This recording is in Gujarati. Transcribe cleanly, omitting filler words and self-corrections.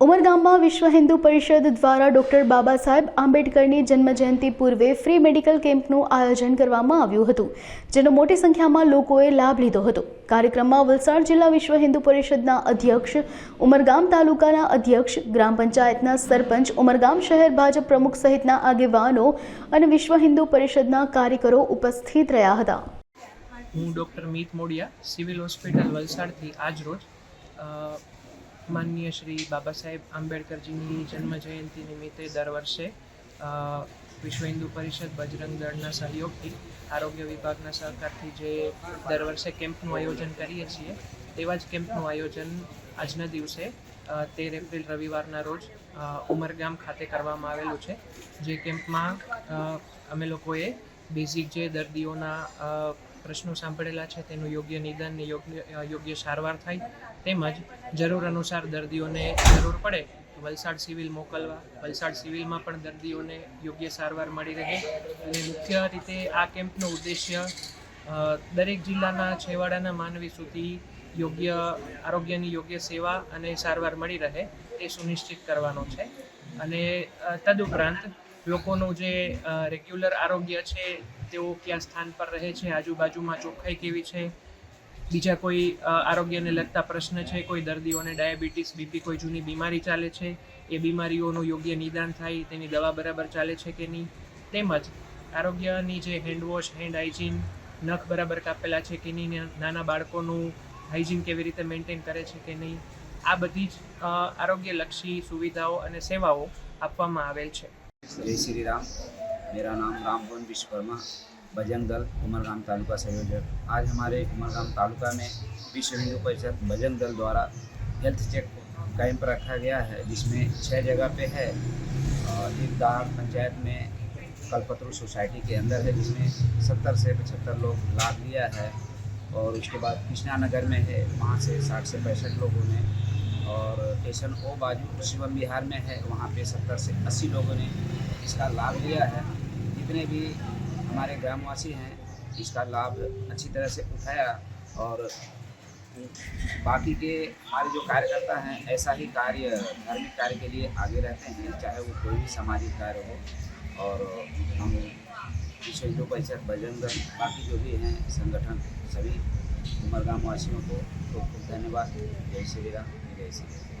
ઉમરગામમાં વિશ્વ હિન્દુ પરિષદ દ્વારા ડોક્ટર બાબા સાહેબ આંબેડકરની જન્મજયંતિ પૂર્વે ફ્રી મેડિકલ કેમ્પનું આયોજન કરવામાં આવ્યું હતું, જેનો મોટી સંખ્યામાં લોકોએ લાભ લીધો હતો। કાર્યક્રમમાં વલસાડ જિલ્લા વિશ્વ હિન્દુ પરિષદના અધ્યક્ષ, ઉમરગામ તાલુકાના અધ્યક્ષ, ગ્રામ પંચાયતના સરપંચ, ઉમરગામ શહેર ભાજપ પ્રમુખ સહિતના આગેવાનો અને વિશ્વ હિન્દુ પરિષદના કાર્યકરો ઉપસ્થિત રહ્યા હતા। હું ડૉક્ટર મીત મોડિયા, સિવિલ હોસ્પિટલ વલસાડથી આજ રોજ માનનીય શ્રી બાબા સાહેબ આંબેડકરજીની જન્મજયંતિ નિમિત્તે દર વર્ષે વિશ્વ હિન્દુ પરિષદ બજરંગ દળના સહયોગથી આરોગ્ય વિભાગના સહકારથી જે દર વર્ષે કેમ્પનું આયોજન કરીએ છીએ, તેવા જ કેમ્પનું આયોજન આજના દિવસે 13 એપ્રિલ રવિવારના રોજ ઉમરગામ ખાતે કરવામાં આવેલું છે। જે કેમ્પમાં અમે લોકોએ બેઝિક જે દર્દીઓના પ્રશ્નો સાંભળેલા છે તેનું યોગ્ય નિદાન ને યોગ્ય સારવાર થાય, તેમજ જરૂર અનુસાર દર્દીઓને જરૂર પડે તો વલસાડ સિવિલ મોકલવા, વલસાડ સિવિલમાં પણ દર્દીઓને યોગ્ય સારવાર મળી રહે। અને મુખ્ય રીતે આ કેમ્પનો ઉદ્દેશ્ય દરેક જિલ્લાના છેવાડાના માનવી સુધી યોગ્ય આરોગ્યની યોગ્ય સેવા અને સારવાર મળી રહે તે સુનિશ્ચિત કરવાનો છે। અને તદુપરાંત લોકોનું જે રેગ્યુલર આરોગ્ય છે તેઓ કયા સ્થાન પર રહે છે, આજુબાજુમાં ચોખ્ખાઈ કેવી છે, બીજા કોઈ આરોગ્યને લગતા પ્રશ્ન છે, કોઈ દર્દીઓને ડાયાબિટીસ, બીપી, કોઈ જૂની બીમારી ચાલે છે, એ બીમારીઓનું યોગ્ય નિદાન થાય, તેની દવા બરાબર ચાલે છે કે નહીં, તેમજ આરોગ્યની જે હેન્ડવોશ, હેન્ડ હાઇજીન, નખ બરાબર કાપેલા છે કે નહીં, નાના બાળકોનું હાઇજીન કેવી રીતે મેન્ટેન કરે છે કે નહીં, આ બધી જ આરોગ્યલક્ષી સુવિધાઓ અને સેવાઓ આપવામાં આવેલ છે। जय श्री राम। मेरा नाम रामभुवन विश्वकर्मा, बजरंग दल उमरगाम तालुका संयोजक। आज हमारे उमरगाम तालुका में विश्व हिंदू परिषद बजरंग दल द्वारा हेल्थ चेक कैंप रखा गया है, जिसमें 6 जगह पे है। एक दार पंचायत में कलपतरू सोसाइटी के अंदर है, जिसमें 70 से 75 लोग लाभ लिया है। और उसके बाद कृष्णा नगर में है, वहाँ से 60 से 65 लोगों ने। और स्टेशन ओ बाजू शिवम बिहार में है, वहाँ पे 70 से 80 लोगों ने इसका लाभ लिया है। जितने भी हमारे ग्रामवासी हैं इसका लाभ अच्छी तरह से उठाया। और बाकी के हमारे जो कार्यकर्ता हैं ऐसा ही कार्य, धार्मिक कार्य के लिए आगे रहते हैं, चाहे वो कोई भी सामाजिक कार्य हो। और हम विश्व हिंदू परिषद बजरंग दल, बाकी जो भी हैं संगठन, सभी उमरगाम वासियों को खूब खूब धन्यवाद। जय श्री राम, जय श्री राम।